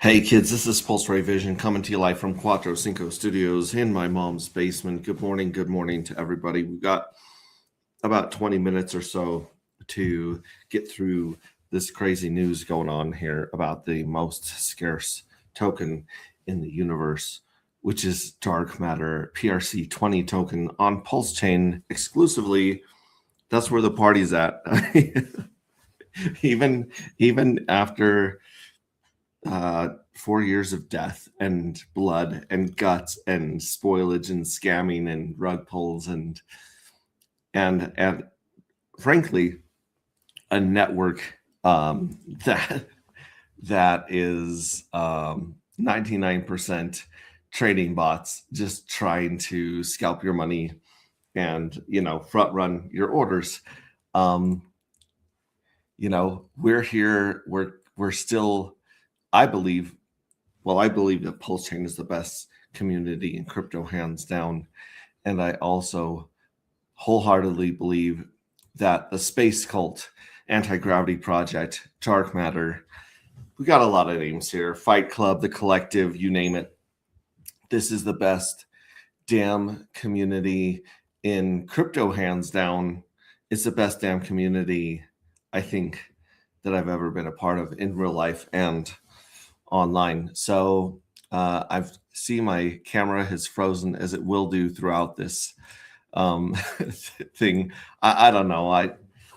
Hey kids, this is Pulse Ray Vision coming to you live from Cuatro Cinco Studios in my mom's basement. Good morning to everybody. We've got about 20 minutes or so to get through this crazy news going on here about the most scarce token in the universe, which is dark matter PRC20 token on Pulse Chain exclusively. That's where the party's at. even after 4 years of death and blood and guts and spoilage and scamming and rug pulls and frankly a network that is 99% trading bots just trying to scalp your money and front run your orders. We're here. We're still, I believe that Pulse Chain is the best community in crypto, hands down. And I also wholeheartedly believe that the Space Cult, Anti-Gravity Project, Dark Matter, we got a lot of names here, Fight Club, The Collective, you name it. This is the best damn community in crypto, hands down. It's the best damn community, I think, that I've ever been a part of in real life and online. So I've seen my camera has frozen, as it will do throughout this thing. I don't know.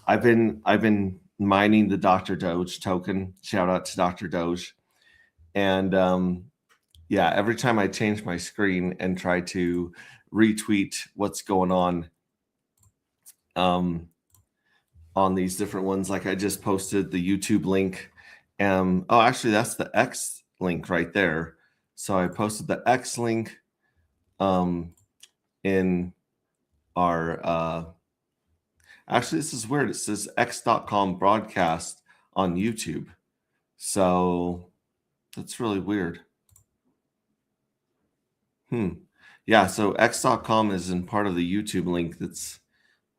I've been mining the Dr. Doge token. Shout out to Dr. Doge. And yeah, every time I change my screen and try to retweet what's going on these different ones, like I just posted the YouTube link. Oh, actually, that's the X link right there. So I posted the X link in our actually, this is weird. It says x.com broadcast on YouTube. So that's really weird. Yeah, so x.com is in part of the YouTube link. That's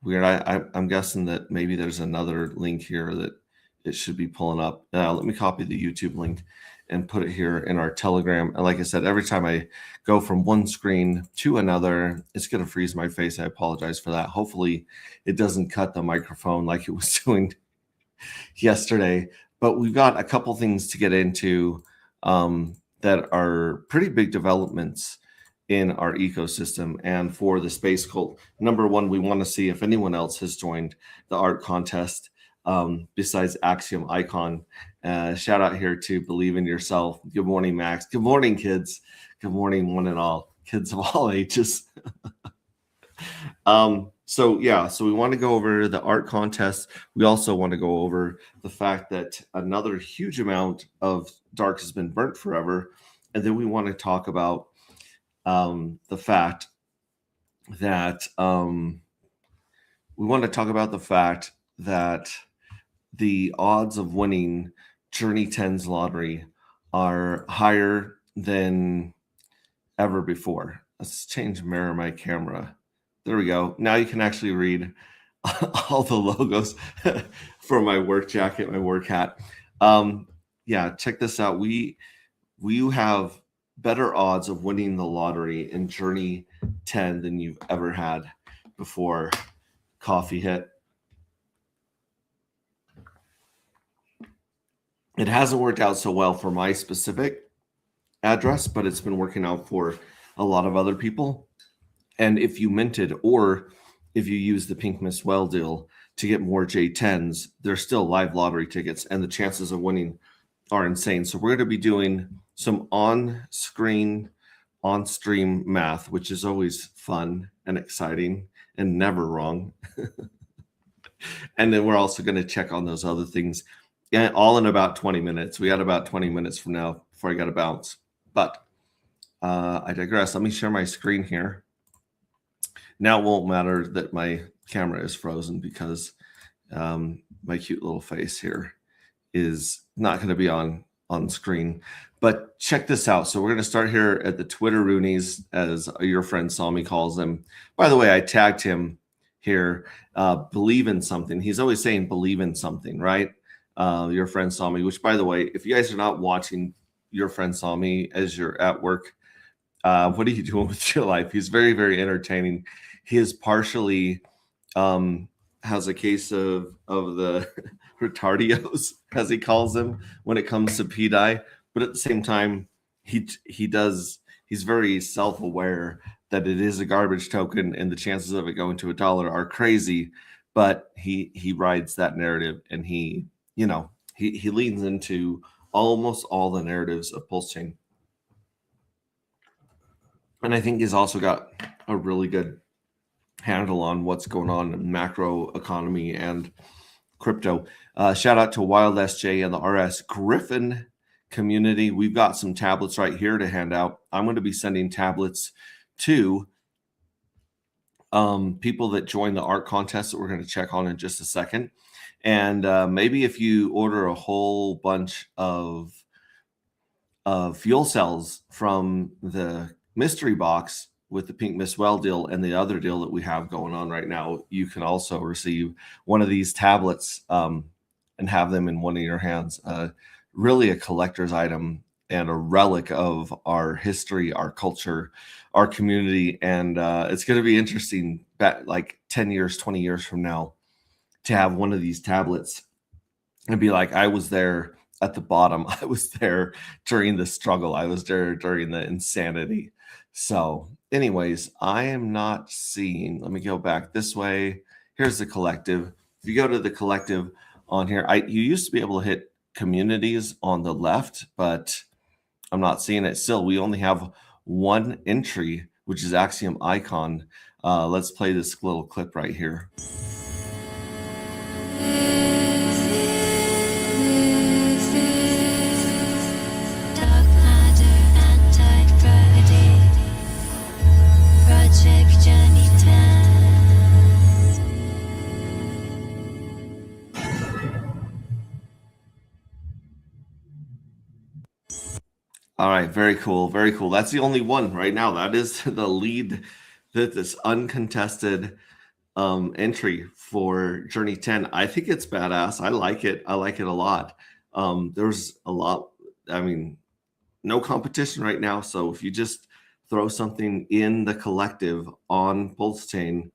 weird. I'm guessing that maybe there's another link here that it should be pulling up. Let me copy the YouTube link and put it here in our Telegram. And like I said, every time I go from one screen to another, it's going to freeze my face. I apologize for that. Hopefully it doesn't cut the microphone like it was doing yesterday. But we've got a couple things to get into that are pretty big developments in our ecosystem and for the Space Cult. Number one, we want to see if anyone else has joined the art contest besides Axiom Icon. Shout out here to Believe in Yourself. Good morning, Max. Good morning, kids. Good morning, one and all. Kids of all ages. So we want to go over the art contest. We also want to go over the fact that another huge amount of dark has been burnt forever. And then we want to talk about the fact that the odds of winning Journey 10's lottery are higher than ever before. Let's change mirror my camera. There we go. Now you can actually read all the logos for my work jacket, my work hat. Yeah, check this out. We have better odds of winning the lottery in Journey 10 than you've ever had before. Coffee hit. It hasn't worked out so well for my specific address, but it's been working out for a lot of other people. And if you minted or if you use the Pink Miss Well deal to get more J10s, there's still live lottery tickets and the chances of winning are insane. So we're going to be doing some on-screen, on-stream math, which is always fun and exciting and never wrong. And then we're also going to check on those other things, and all in about 20 minutes. We got about 20 minutes from now before I got to bounce. But I digress. Let me share my screen here. Now it won't matter that my camera is frozen because my cute little face here is not going to be on screen. But check this out. So we're going to start here at the Twitter Roonies, as your friend Salmi calls them. By the way, I tagged him here. Believe in something. He's always saying believe in something, right? Your friend Salmi, which, by the way, if you guys are not watching your friend saw me as you're at work. What are you doing with your life? He's very, very entertaining. He is partially has a case of the retardios, as he calls them, when it comes to PDI. But at the same time, he's very self-aware that it is a garbage token and the chances of it going to $1 are crazy. But he rides that narrative, and he leans into almost all the narratives of Pulse Chain. And I think he's also got a really good handle on what's going on in macro economy and crypto. Shout out to Wild SJ and the RS Griffin community. We've got some tablets right here to hand out. I'm going to be sending tablets to people that join the art contest that we're going to check on in just a second. And maybe if you order a whole bunch of fuel cells from the mystery box with the Pink Miss Well deal and the other deal that we have going on right now, you can also receive one of these tablets and have them in one of your hands. Really a collector's item and a relic of our history, our culture, our community. And it's going to be interesting, like 10 years, 20 years from now, to have one of these tablets and be like, I was there at the bottom. I was there during the struggle. I was there during the insanity. So anyways, I am not seeing, let me go back this way. Here's the collective. If you go to the collective on here, you used to be able to hit communities on the left, but I'm not seeing it still. We only have one entry, which is Axiom Icon. Let's play this little clip right here. All right, very cool, very cool. That's the only one right now. That is the lead, this uncontested entry for Journey 10. I think it's badass. I like it. I like it a lot. There's a lot. I mean, no competition right now. So if you just throw something in the collective on Pulse Chain,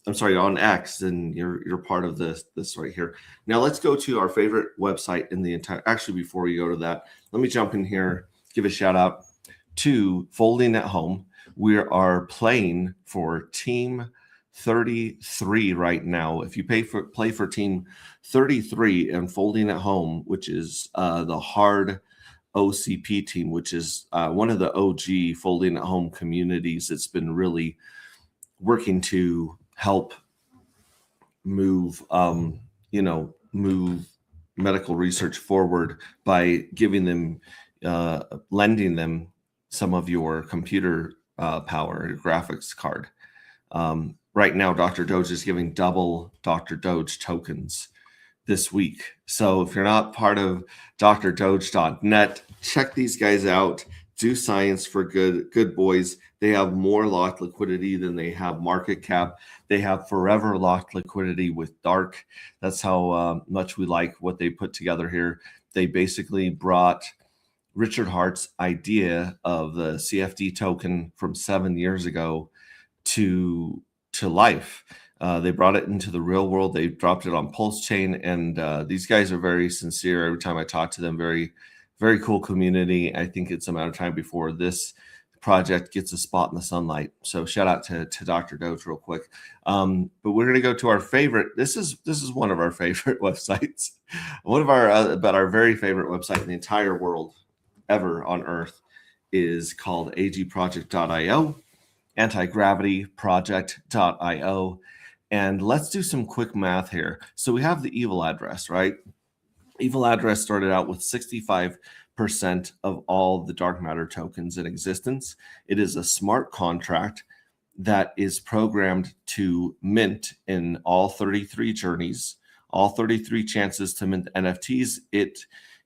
I'm sorry, on X, then you're part of this right here. Now let's go to our favorite website in the entire. Actually, before we go to that, let me jump in here. Give a shout out to Folding at Home. We are playing for Team 33 right now. If you play for Team 33 and Folding at Home, which is the hard OCP team, which is one of the OG Folding at Home communities that's been really working to help move medical research forward by giving them lending them some of your computer power, your graphics card. Right now, Dr. Doge is giving double Dr. Doge tokens this week. So if you're not part of drdoge.net, check these guys out. Do science for good boys. They have more locked liquidity than they have market cap. They have forever locked liquidity with dark. That's how much we like what they put together here. They basically brought Richard Hart's idea of the CFD token from 7 years ago to life. They brought it into the real world. They dropped it on Pulse Chain, and these guys are very sincere. Every time I talk to them, very, very cool community. I think it's a matter of time before this project gets a spot in the sunlight. So shout out to Dr. Doge real quick. But we're going to go to our favorite. This is one of our favorite websites. One of our very favorite website in the entire world ever on Earth is called agproject.io, antigravityproject.io. And let's do some quick math here. So we have the evil address, right? Evil address started out with 65% of all the dark matter tokens in existence. It is a smart contract that is programmed to mint in all 33 journeys, all 33 chances to mint NFTs. It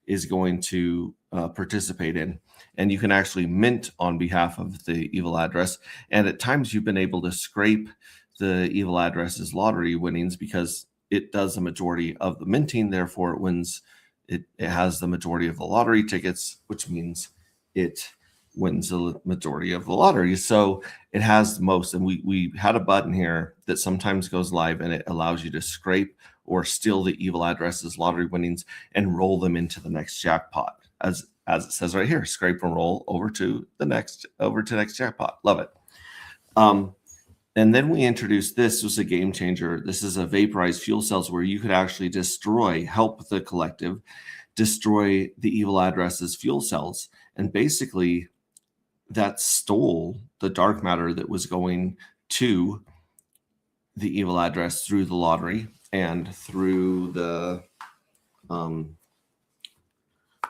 is going to participate in, and you can actually mint on behalf of the evil address. And at times you've been able to scrape the evil address's lottery winnings because it does the majority of the minting. Therefore it wins. It has the majority of the lottery tickets, which means it wins the majority of the lottery. So it has the most, and we had a button here that sometimes goes live, and it allows you to scrape or steal the evil addresses lottery winnings and roll them into the next jackpot, as it says right here, scrape and roll over to next jackpot. Love it. And then we introduced, this was a game changer. This is a vaporized fuel cells where you could actually help the collective destroy the evil addresses fuel cells. And basically that stole the dark matter that was going to the evil address through the lottery and through the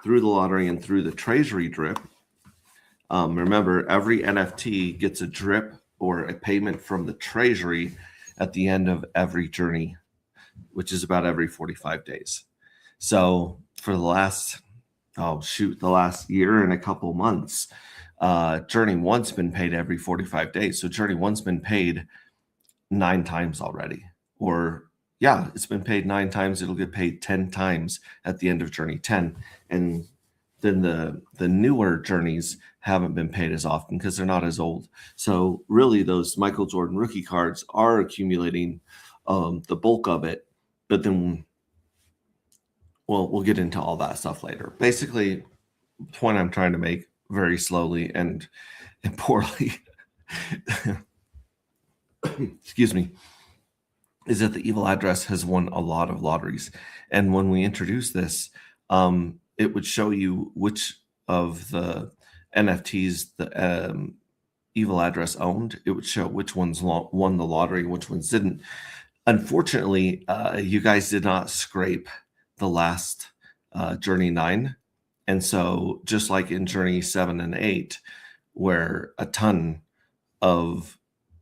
lottery and through the treasury drip. Remember, every NFT gets a drip or a payment from the treasury at the end of every journey, which is about every 45 days. So for the last year and a couple months, Journey 1's been paid every 45 days. So Journey 1's been paid 9 times already. Or yeah, it's been paid 9 times. It'll get paid 10 times at the end of Journey 10. And then the newer journeys haven't been paid as often because they're not as old. So really those Michael Jordan rookie cards are accumulating the bulk of it. But then we'll get into all that stuff later. Basically, the point I'm trying to make very slowly and poorly, excuse me, is that the evil address has won a lot of lotteries. And when we introduce this, it would show you which of the NFTs the evil address owned. It would show which ones won the lottery, which ones didn't. Unfortunately, you guys did not scrape the last Journey 9. And so just like in Journey 7 and 8, where a ton of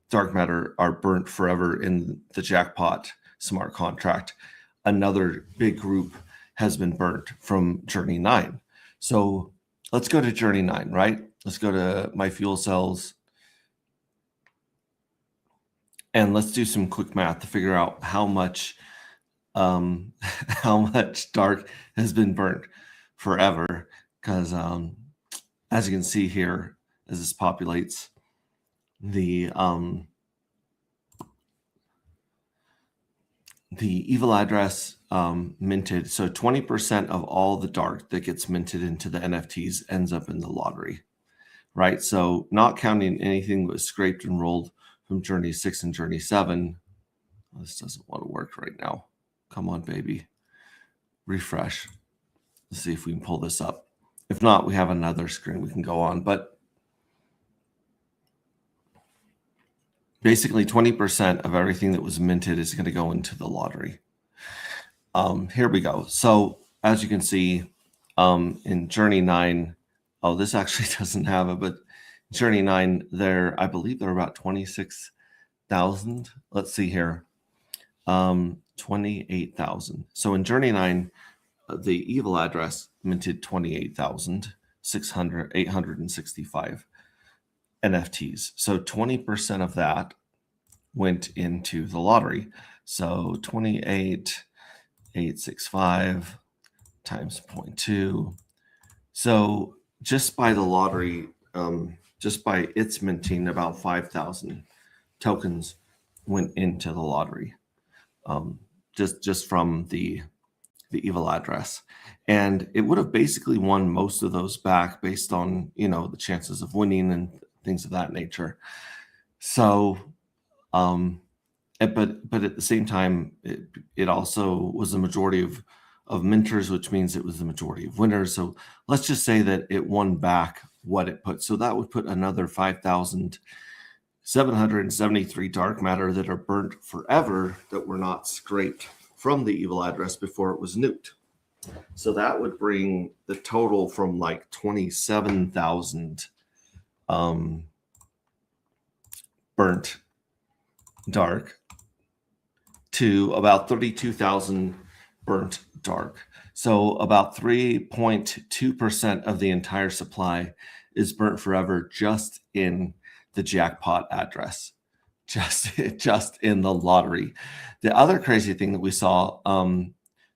dark matter are burnt forever in the jackpot smart contract, another big group has been burnt from Journey 9. So let's go to Journey 9, right? Let's go to my fuel cells. And let's do some quick math to figure out how much dark has been burnt forever. Because as you can see here, as this populates, the evil address minted. So 20% of all the dark that gets minted into the NFTs ends up in the lottery, right? So not counting anything that was scraped and rolled from Journey 6 and Journey 7. This doesn't want to work right now. Come on, baby. Refresh. Let's see if we can pull this up. If not, we have another screen we can go on. But basically 20% of everything that was minted is going to go into the lottery. Here we go. So as you can see, in Journey 9, this actually doesn't have it, but Journey 9, I believe they're about 26,000. Let's see here. 28,000. So in Journey 9, the evil address minted 28,865 NFTs. So 20% of that went into the lottery. So 28,865 times 0.2. So just by the lottery, just by its minting, about 5,000 tokens went into the lottery, just from the evil address. And it would have basically won most of those back based on, the chances of winning and things of that nature. So, but at the same time, it also was the majority of minters, which means it was the majority of winners. So let's just say that it won back what it put. So that would put another 5,773 dark matter that are burnt forever that were not scraped from the evil address before it was nuked. So that would bring the total from like 27,000 burnt dark to about 32,000 burnt dark. So about 3.2% of the entire supply is burnt forever just in the jackpot address, just in the lottery. The other crazy thing that we saw,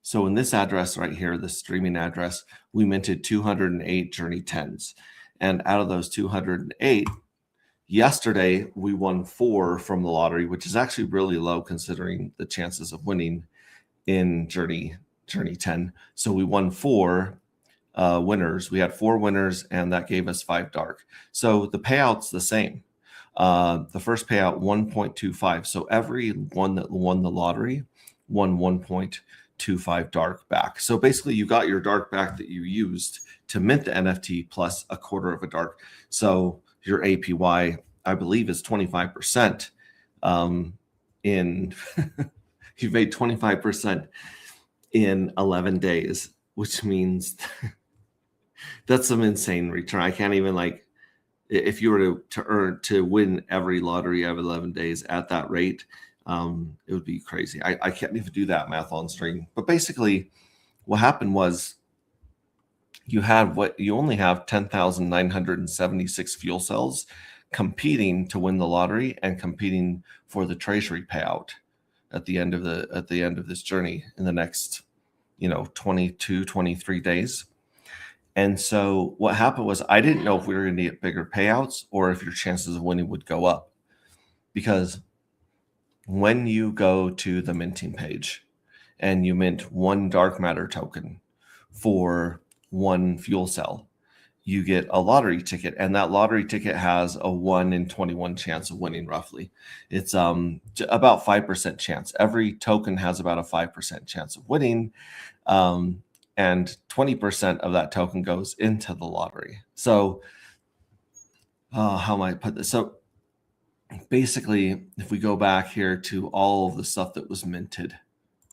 so in this address right here, the streaming address, we minted 208 Journey 10s. And out of those 208, yesterday we won 4 from the lottery, which is actually really low considering the chances of winning in Journey 10. So we won 4 winners. We had 4 winners, and that gave us 5 dark. So the payout's the same. The first payout 1.25. So everyone that won the lottery won 1.25 dark back. So basically, you got your dark back that you used to mint the NFT plus a quarter of a dark. So your APY, I believe, is 25%. In you've made 25% in 11 days, which means that's some insane return. I can't even, like, if you were to win every lottery of 11 days at that rate, it would be crazy. I can't even do that math on stream. But basically, what happened was you only have 10,976 fuel cells competing to win the lottery and competing for the treasury payout at the end of this journey in the next 22 23 days. And so what happened was, I didn't know if we were going to get bigger payouts or if your chances of winning would go up, because when you go to the minting page and you mint 1 dark matter token for 1 fuel cell, you get a lottery ticket, and that lottery ticket has a 1 in 21 chance of winning. Roughly, it's about 5% chance. Every token has about a 5% chance of winning, and 20% of that token goes into the lottery. So how might I put this? So basically, if we go back here to all of the stuff that was minted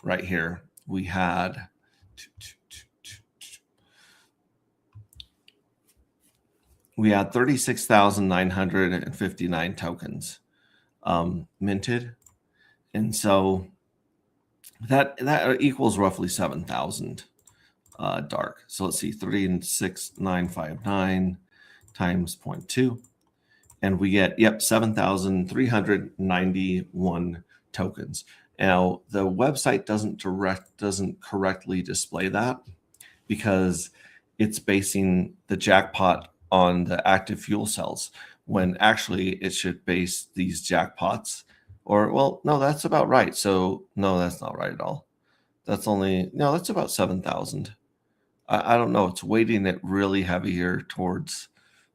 right here, we had 36,959 tokens minted. And so that equals roughly 7,000 dark. So let's see, 36959 times 0.2. And we get, 7,391 tokens. Now, the website doesn't correctly display that, because it's basing the jackpot on the active fuel cells, when actually it should base these jackpots, no, that's about right. So no, that's not right at all. That's about 7,000. I don't know. It's weighting it really heavy here towards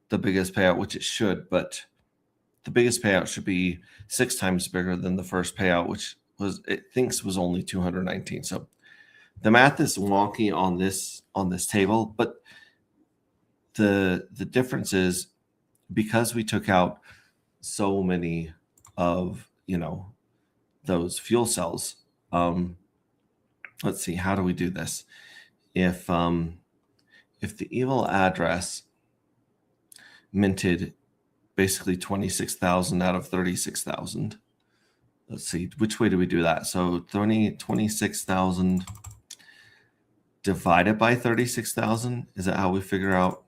the biggest payout, which it should, but the biggest payout should be 6 times bigger than the first payout, which it thinks was only 219. So the math is wonky on this table, but the difference is, because we took out so many of those fuel cells. Let's see, how do we do this? If the evil address minted basically 26,000 out of 36,000. Let's see, which way do we do that? So 26,000 divided by 36,000. Is that how we figure out?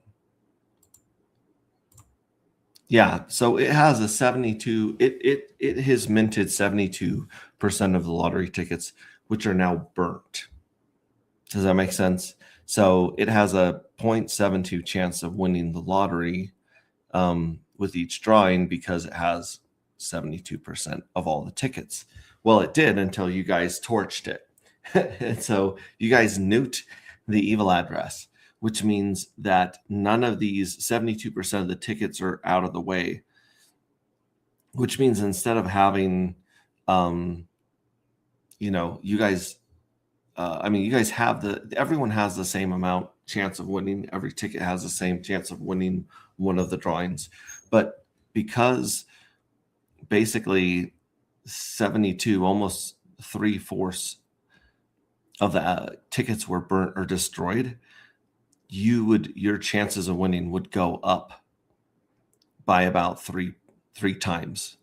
Yeah, so it has a 72. It has minted 72% of the lottery tickets, which are now burnt. Does that make sense? So it has a 0.72 chance of winning the lottery with each drawing, because it has 72% of all the tickets. Well, it did until you guys torched it. And so you guys nuked the evil address, which means that none of these 72% of the tickets are out of the way, which means instead of having, you guys, you guys have everyone has the same amount chance of winning. Every ticket has the same chance of winning one of the drawings. But because basically 72, almost 3/4 of the tickets were burnt or destroyed, your chances of winning would go up by about three times.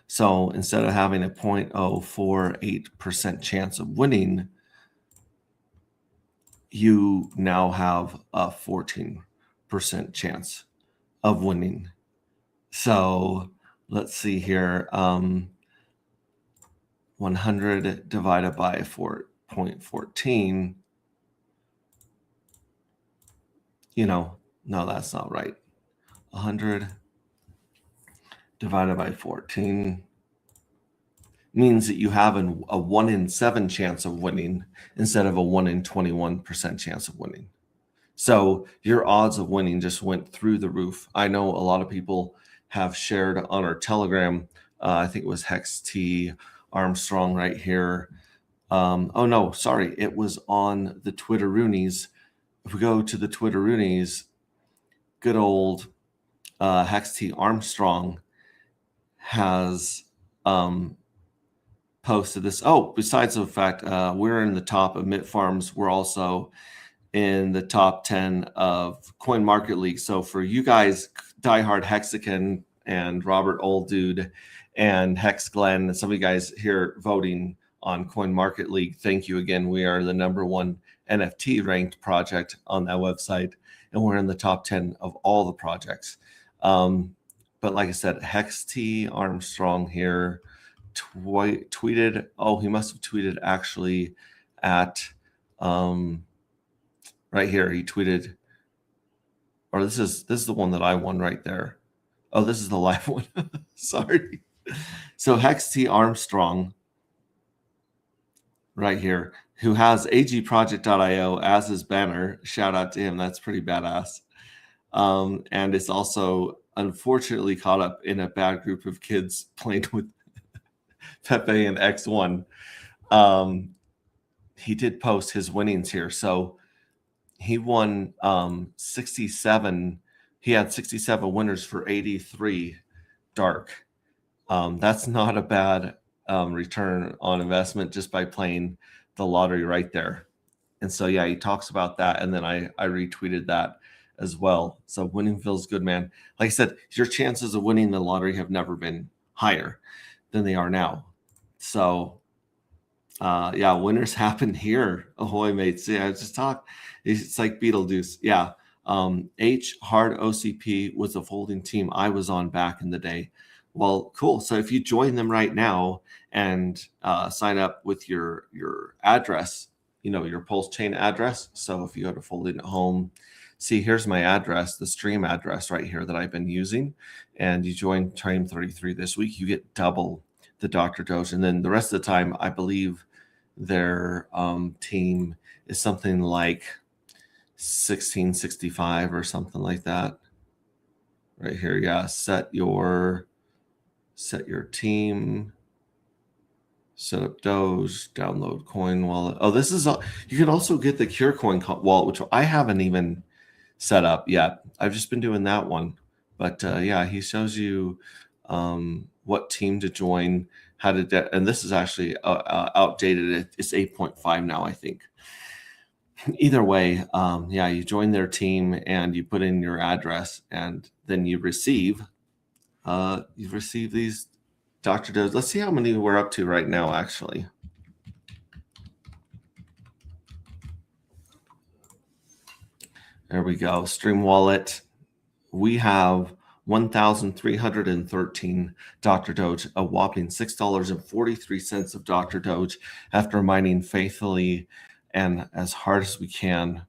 So instead of having a 0.048% chance of winning, you now have a 14% chance of winning. So let's see here. 100 divided by 4.14. No, that's not right. 100 divided by 14 means that you have a 1 in 7 chance of winning instead of a 1 in 21% chance of winning. So your odds of winning just went through the roof. I know a lot of people have shared on our Telegram. I think it was Hex T Armstrong right here. Oh no, sorry, it was on the Twitteroonies. If we go to the Twitteroonies, good old Hex T Armstrong has posted this. Oh, besides the fact we're in the top of Mitt Farms, we're also in the top 10 of Coin Market League. So for you guys, diehard Hexagon and Robert Old Dude and Hex Glenn, and some of you guys here voting on Coin Market League, thank you again. We are the #1 NFT ranked project on that website, and we're in the top 10 of all the projects. But like I said, Hex T Armstrong here tweeted. Oh, he must have tweeted actually at right here. He tweeted, or this is the one that I won right there. Oh, this is the live one. Sorry. So Hex T Armstrong right here, who has agproject.io as his banner. Shout out to him. That's pretty badass. And it's also unfortunately caught up in a bad group of kids playing with Pepe and X1. He did post his winnings here. So he won 67. He had 67 winners for 83 dark. That's not a bad return on investment just by playing the lottery right there. And so, yeah, he talks about that. And then I retweeted that as well. So winning feels good, man. Like I said, your chances of winning the lottery have never been higher than they are now. So, yeah, winners happen here. Ahoy, mates. Yeah, I just talked. It's like Beetlejuice. Yeah. H Hard OCP was a folding team I was on back in the day. Well, cool. So if you join them right now and sign up with your address, your Pulse Chain address. So if you go to Folding at Home, see, here's my address, the stream address right here that I've been using. And you join Train 33 this week, you get double the Dr. Doge. And then the rest of the time, I believe their team is something like 1665 or something like that. Right here, yeah. Set your team, set up Doge, download Coin Wallet. Oh, this is you can also get the Cure Coin wallet, which I haven't even set up yet. I've just been doing that one. But yeah, he shows you what team to join, how to and this is actually outdated. It's 8.5 now, I think. Either way, yeah, you join their team and you put in your address, and then you receive these Dr. Doge. Let's see how many we're up to right now, actually. There we go. Stream wallet. We have 1,313 Dr. Doge, a whopping $6.43 of Dr. Doge after mining faithfully and as hard as we can,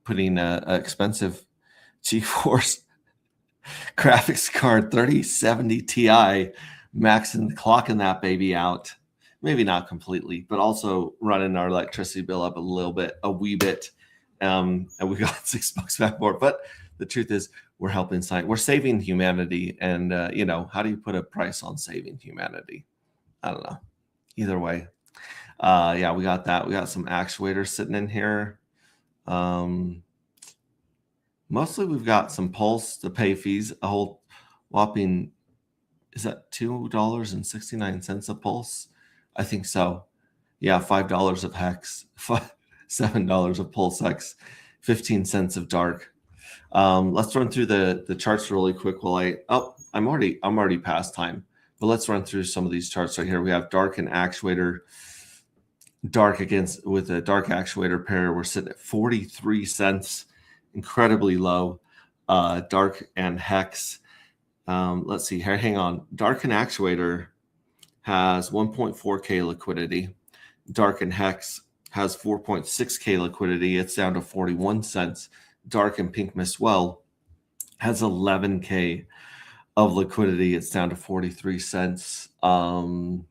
putting an expensive GeForce graphics card 3070 Ti, clocking that baby out. Maybe not completely, but also running our electricity bill up a wee bit. And we got $6 back more. But the truth is, we're helping science. We're saving humanity. And, how do you put a price on saving humanity? I don't know. Either way. Yeah, we got that. We got some actuators sitting in here. Mostly we've got some Pulse to pay fees, a whole whopping, is that $2.69 a Pulse? I think so. Yeah, $5 of Hex, $7 of Pulse Hex, 15 cents of Dark. Let's run through the charts really quick while I'm already past time, but let's run through some of these charts right here. We have Dark and Actuator. Dark with a Dark Actuator pair, we're sitting at 43 cents, incredibly low. Dark and Hex. Let's see here. Hang on. Dark and Actuator has 1.4K liquidity. Dark and Hex has 4.6K liquidity. It's down to 41 cents. Dark and Pink Miss Well has 11K of liquidity. It's down to 43 cents. Dark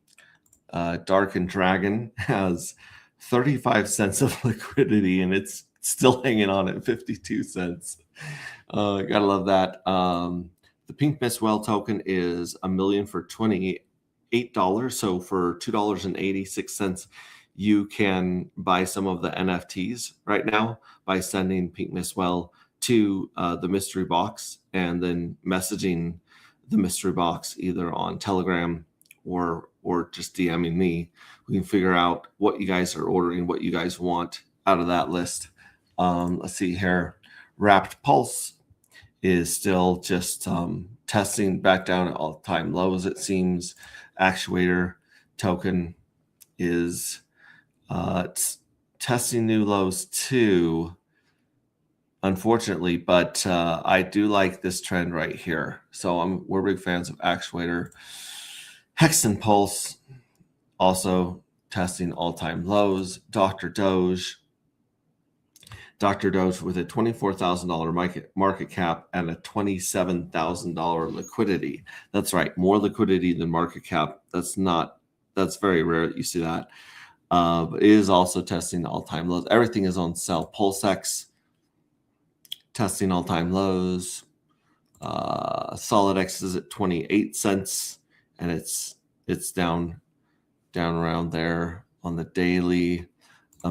and Dragon has 35 cents of liquidity, and it's still hanging on at 52 cents. Gotta love that. The Pink Miss Well token is a million for $28. So for $2.86, you can buy some of the NFTs right now by sending Pink Miss Well to the mystery box and then messaging the mystery box either on Telegram or just DMing me. We can figure out what you guys are ordering, what you guys want out of that list. Let's see here. Wrapped Pulse is still just testing back down at all-time lows, it seems. Actuator token is testing new lows too, unfortunately, but I do like this trend right here. So we're big fans of Actuator. Hex and Pulse also testing all-time lows. Dr. Doge with a $24,000 market cap and a $27,000 liquidity. That's right, more liquidity than market cap. That's very rare that you see that. But it is also testing all-time lows. Everything is on sale. PulseX testing all-time lows. SolidX is at 28 cents, and it's down around there on the daily. The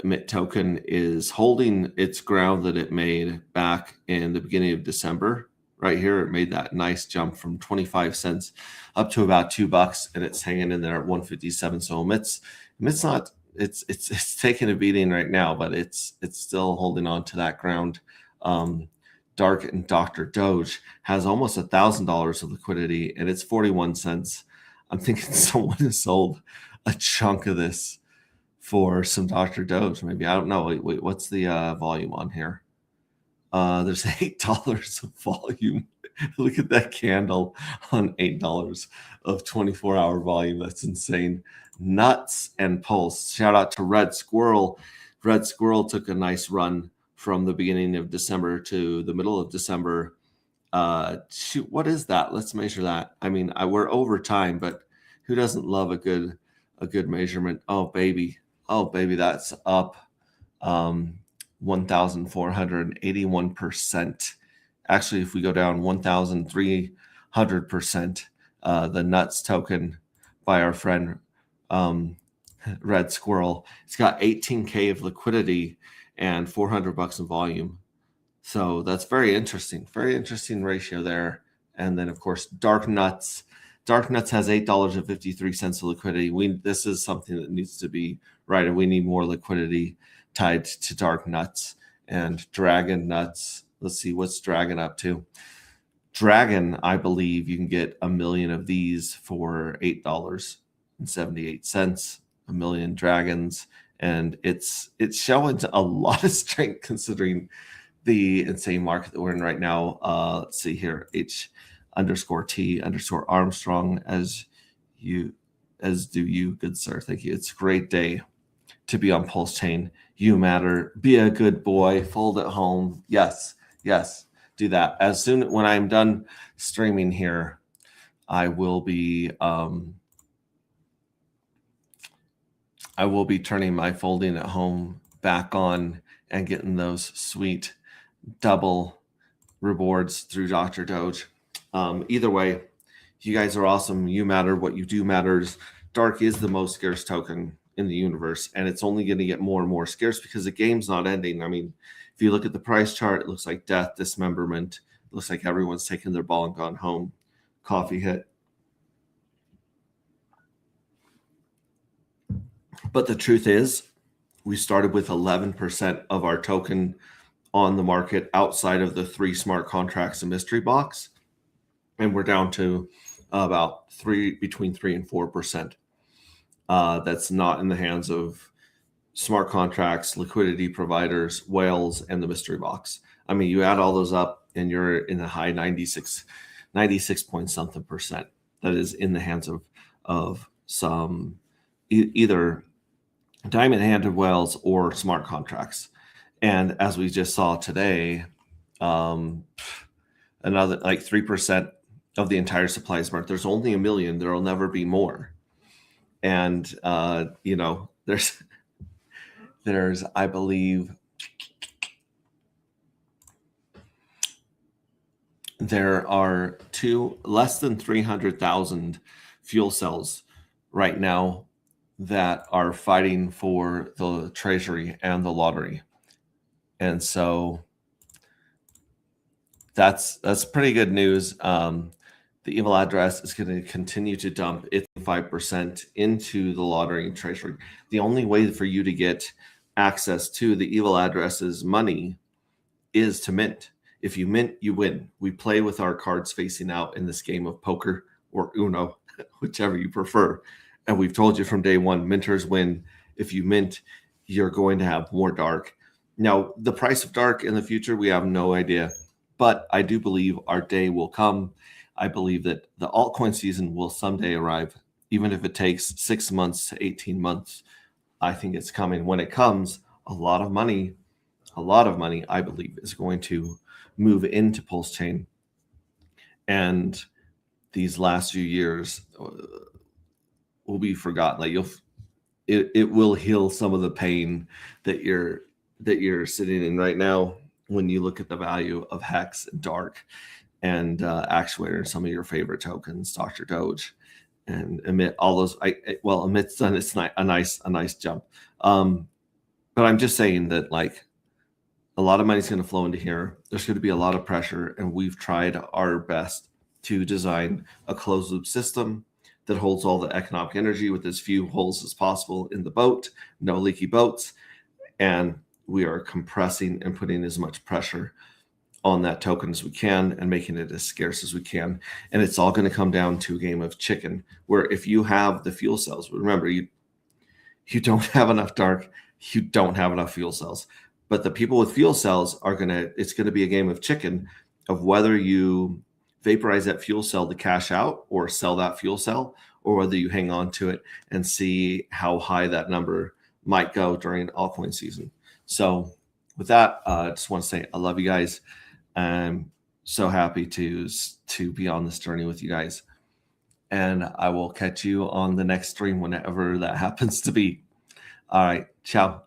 Emit token is holding its ground that it made back in the beginning of December. Right here, it made that nice jump from 25 cents up to about $2, and it's hanging in there at 157. So Emit's not, it's taking a beating right now, but it's still holding on to that ground. Dark and Dr. Doge has almost $1,000 of liquidity, and it's 41 cents. I'm thinking someone has sold a chunk of this for some Dr. Doge, maybe. I don't know. Wait, what's the volume on here? There's $8 of volume. Look at that candle on $8 of 24-hour volume. That's insane. Nuts and Pulse. Shout out to Red Squirrel. Red Squirrel took a nice run from the beginning of December to the middle of December. Shoot, what is that? Let's measure that. I mean, we're over time, but who doesn't love a good measurement? Oh baby, that's up 1,481%. Actually, if we go down 1,300%, the Nuts token by our friend Red Squirrel, it's got 18K of liquidity and $400 in volume. So that's very interesting ratio there. And then of course, Dark Nuts has $8.53 of liquidity. This is something that needs to be right, and we need more liquidity tied to Dark Nuts. And Dragon Nuts, let's see, what's Dragon up to? Dragon, I believe you can get 1 million of these for $8.78, 1 million dragons, and it's showing a lot of strength considering the insane market that we're in right now. Let's see here, H_T_Armstrong, as do you, good sir. Thank you. It's a great day to be on Pulse Chain. You matter. Be a good boy. Fold at home. Yes, do that. As soon when I'm done streaming here, I will be turning my folding at home back on and getting those sweet double rewards through Dr. Doge. Either way, you guys are awesome. You matter. What you do matters. Dark is the most scarce token in the universe, and it's only going to get more and more scarce because the game's not ending. I mean, if you look at the price chart, it looks like death, dismemberment. It looks like everyone's taken their ball and gone home. Coffee hit. But the truth is, we started with 11% of our token on the market outside of the 3 smart contracts and mystery box, and we're down to about between 3 and 4%. That's not in the hands of smart contracts, liquidity providers, whales, and the mystery box. I mean, you add all those up and you're in the high 96 point something percent that is in the hands of some either diamond handed whales or smart contracts. And as we just saw today, Another like 3% of the entire supplies market. There's only 1 million. There will never be more. And there's I believe there are less than 300,000 fuel cells right now that are fighting for the treasury and the lottery. And so that's pretty good news. The evil address is going to continue to dump its 5% into the lottery and treasury. The only way for you to get access to the evil address's money is to mint. If you mint, you win. We play with our cards facing out in this game of poker or Uno, whichever you prefer. And we've told you from day one, minters win. If you mint, you're going to have more dark. Now, the price of dark in the future, we have no idea. But I do believe our day will come. I believe that the altcoin season will someday arrive, even if it takes 6 months to 18 months. I think it's coming. When it comes, a lot of money, I believe, is going to move into Pulse Chain. And these last few years will be forgotten. Like it will heal some of the pain that you're sitting in right now when you look at the value of Hex and Dark and Actuator and some of your favorite tokens, Dr. Doge and Emit, all those. Emit's done it's a nice jump. But I'm just saying that like a lot of money is going to flow into here. There's going to be a lot of pressure, and we've tried our best to design a closed loop system that holds all the economic energy with as few holes as possible in the boat, no leaky boats, and we are compressing and putting as much pressure on that token as we can and making it as scarce as we can. And it's all going to come down to a game of chicken, where if you have the fuel cells, remember, you don't have enough dark, you don't have enough fuel cells. But the people with fuel cells it's going to be a game of chicken of whether you vaporize that fuel cell to cash out or sell that fuel cell, or whether you hang on to it and see how high that number might go during altcoin season. So with that, I just want to say I love you guys. I'm so happy to be on this journey with you guys. And I will catch you on the next stream whenever that happens to be. All right. Ciao.